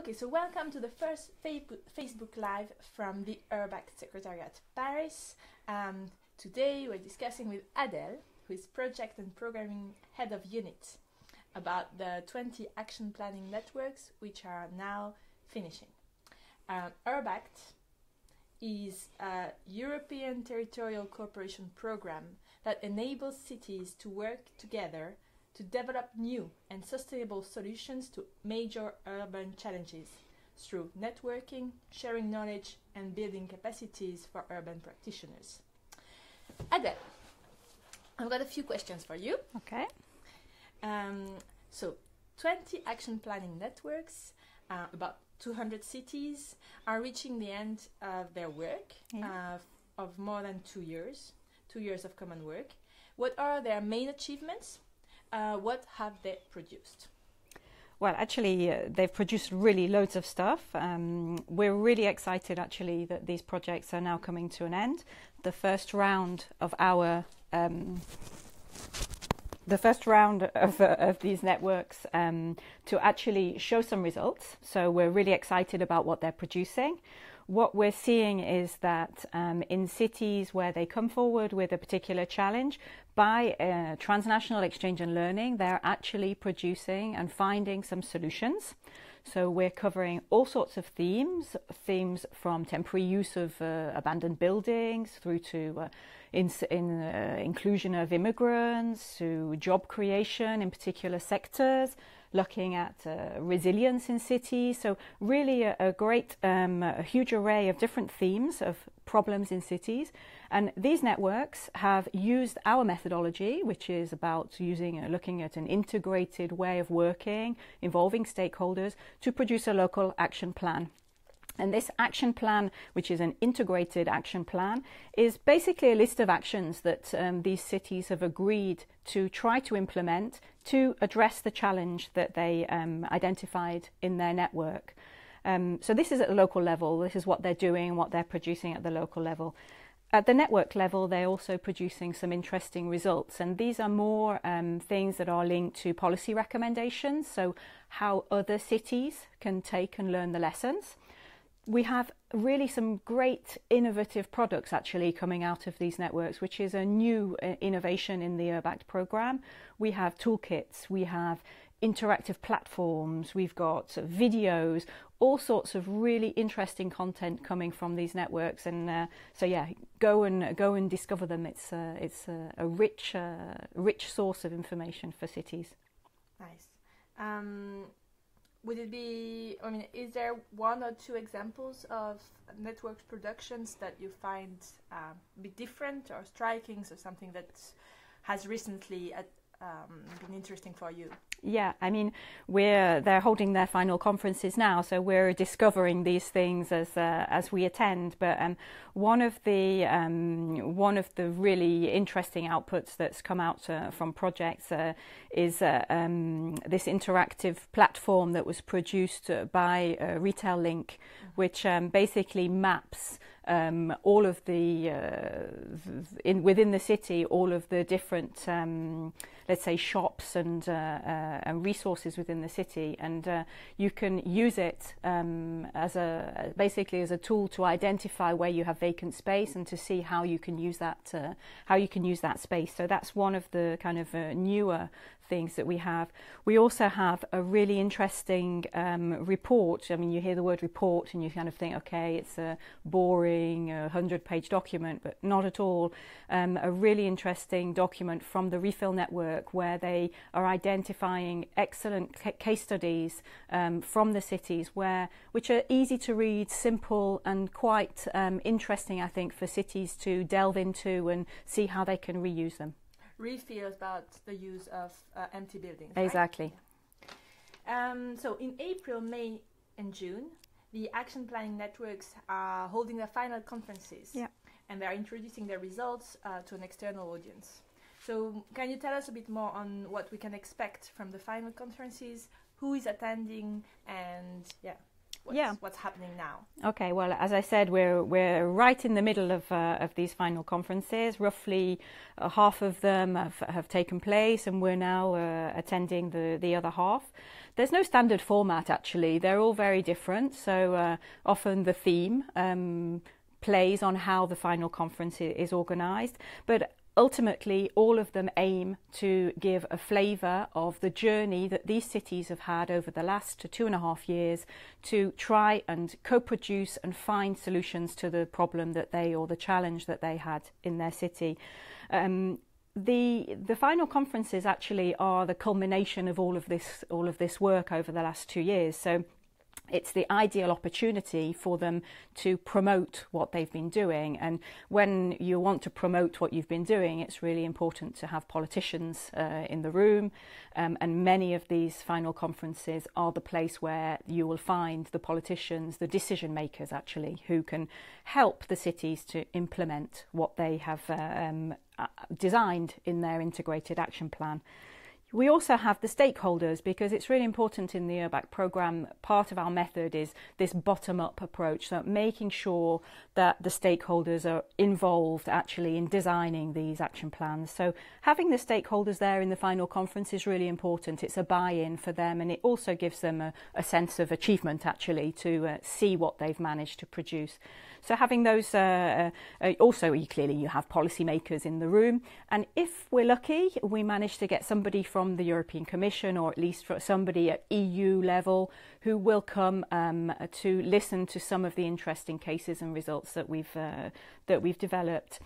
Okay, so welcome to the first Facebook Live from the URBACT Secretariat Paris. Today we're discussing with Adele, who is Project and Programming Head of Unit, about the 20 action planning networks which are now finishing. URBACT is a European territorial cooperation program that enables cities to work together to develop new and sustainable solutions to major urban challenges through networking, sharing knowledge, and building capacities for urban practitioners. Adele, I've got a few questions for you. Okay. So 20 action planning networks, about 200 cities, are reaching the end of their work of more than 2 years of common work. What are their main achievements? What have they produced? Well, actually, they've produced really loads of stuff. We're really excited, actually, that these projects are now coming to an end. The first round of our of these networks to actually show some results. So we're really excited about what they're producing. What we're seeing is that in cities where they come forward with a particular challenge, by transnational exchange and learning, they're actually producing and finding some solutions. So we're covering all sorts of themes from temporary use of abandoned buildings through to inclusion of immigrants, to job creation in particular sectors, looking at resilience in cities. So really a huge array of different themes of problems in cities. And these networks have used our methodology, which is about looking at an integrated way of working, involving stakeholders, to produce a local action plan. And this action plan, which is an integrated action plan, is basically a list of actions that these cities have agreed to try to implement to address the challenge that they identified in their network. So this is at the local level. This is what they're doing, what they're producing at the local level. At the network level, they're also producing some interesting results, and these are more things that are linked to policy recommendations, so how other cities can take and learn the lessons. We have really some great innovative products actually coming out of these networks, which is a new innovation in the URBACT program. We have toolkits, we have interactive platforms, we've got videos, all sorts of really interesting content coming from these networks. And so yeah, go and discover them. It's a rich source of information for cities. Nice. Would it be, is there one or two examples of network productions that you find a bit different or striking, or something that has recently been interesting for you? Yeah, they're holding their final conferences now, so we're discovering these things as we attend. But one of the really interesting outputs that's come out from projects is this interactive platform that was produced by Retail Link, which basically maps all of the within the city, all of the different let's say shops and resources within the city, and you can use it basically as a tool to identify where you have vacant space and to see how you can use that space. So that's one of the kind of newer things that we have. We also have a really interesting report. You hear the word report and you kind of think, okay, it's a boring 100-page document, but not at all. A really interesting document from the Refill Network, where they are identifying excellent case studies from the cities, which are easy to read, simple, and quite interesting, I think, for cities to delve into and see how they can reuse them. Refill about the use of empty buildings. Exactly. Right? So in April, May, and June, the action planning networks are holding their final conferences. Yeah. And they're introducing their results to an external audience. So can you tell us a bit more on what we can expect from the final conferences? Who is attending? And yeah. what's happening now? Okay, well, as I said, we're right in the middle of these final conferences. Roughly half of them have taken place, and we're now attending the other half. There's no standard format, actually. They're all very different. So often the theme plays on how the final conference is organised, but ultimately, all of them aim to give a flavour of the journey that these cities have had over the last 2.5 years to try and co-produce and find solutions to the problem that the challenge that they had in their city. The final conferences actually are the culmination of all of this work over the last 2 years. So it's the ideal opportunity for them to promote what they've been doing. And when you want to promote what you've been doing, it's really important to have politicians in the room. And many of these final conferences are the place where you will find the politicians, the decision makers actually, who can help the cities to implement what they have designed in their integrated action plan. We also have the stakeholders, because it's really important in the URBACT programme. Part of our method is this bottom-up approach, so making sure that the stakeholders are involved actually in designing these action plans. So having the stakeholders there in the final conference is really important. It's a buy-in for them, and it also gives them a sense of achievement actually to see what they've managed to produce. So having those, also clearly you have policymakers in the room, and if we're lucky, we manage to get somebody from the European Commission, or at least for somebody at EU level, who will come to listen to some of the interesting cases and results that we've developed.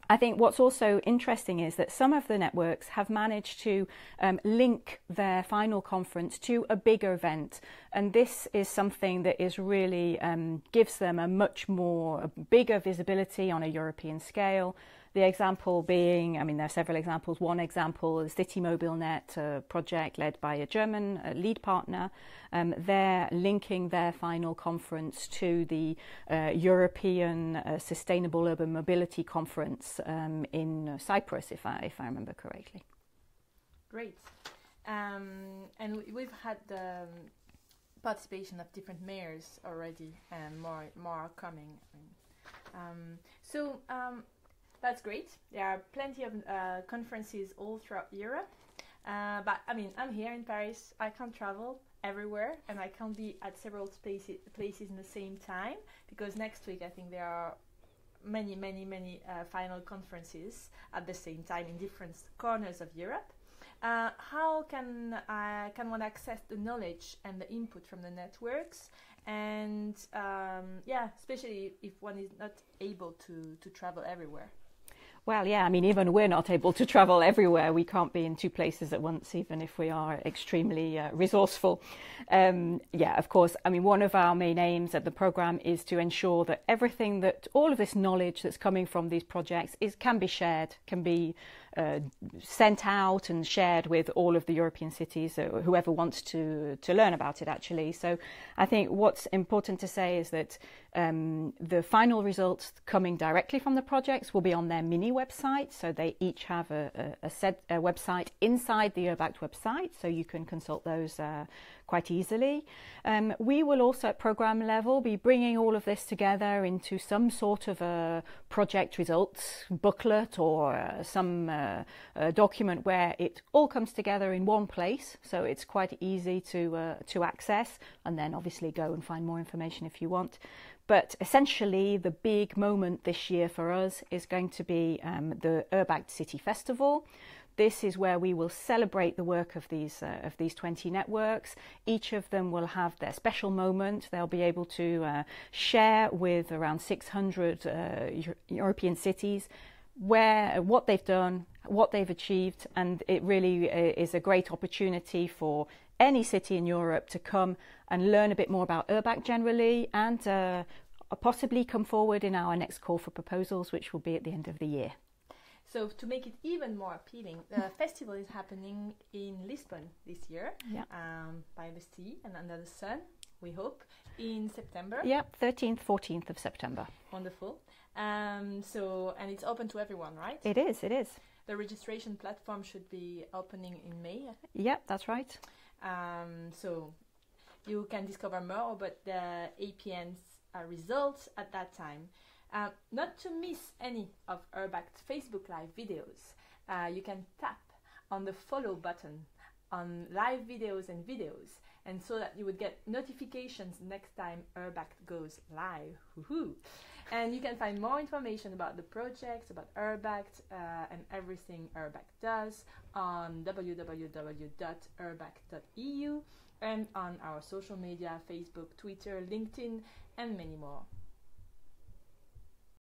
I think what's also interesting is that some of the networks have managed to link their final conference to a bigger event, and this is something that is really gives them a much more bigger visibility on a European scale. The example being, I mean, there are several examples. One example is City MobileNet project led by a German lead partner. They're linking their final conference to the European Sustainable Urban Mobility Conference in Cyprus, if I remember correctly. Great. And we've had the participation of different mayors already, and more are coming. That's great. There are plenty of conferences all throughout Europe. But I mean, I'm here in Paris. I can't travel everywhere, and I can't be at several places in the same time, because next week I think there are many final conferences at the same time in different corners of Europe. How can one access the knowledge and the input from the networks? And especially if one is not able to travel everywhere. Well, yeah, I mean, even we're not able to travel everywhere. We can't be in 2 places at once, even if we are extremely resourceful. Of course, I mean, one of our main aims at the programme is to ensure that all of this knowledge that's coming from these projects can be shared, can be sent out and shared with all of the European cities, whoever wants to learn about it actually. So I think what's important to say is that the final results coming directly from the projects will be on their mini website, so they each have a website inside the URBACT website, so you can consult those quite easily. We will also at programme level be bringing all of this together into some sort of a project results booklet or some document where it all comes together in one place, so it's quite easy to access, and then obviously go and find more information if you want. But essentially, the big moment this year for us is going to be the URBACT City Festival. This is where we will celebrate the work of these 20 networks. Each of them will have their special moment. They'll be able to share with around 600 European cities what they've done, what they've achieved, and it really is a great opportunity for any city in Europe to come and learn a bit more about URBACT generally, and possibly come forward in our next call for proposals, which will be at the end of the year. So to make it even more appealing, the festival is happening in Lisbon this year, by the sea and under the sun, we hope, in September. Yeah, 13th, 14th of September. Wonderful. And it's open to everyone, right? It is. The registration platform should be opening in May. Yeah, that's right. So You can discover more about the APN's results at that time. Not to miss any of URBACT Facebook Live videos, you can tap on the follow button on live videos and videos, and so that you would get notifications next time URBACT goes live. Woohoo! And you can find more information about the projects, about URBACT, and everything URBACT does on www.urbact.eu and on our social media, Facebook, Twitter, LinkedIn, and many more.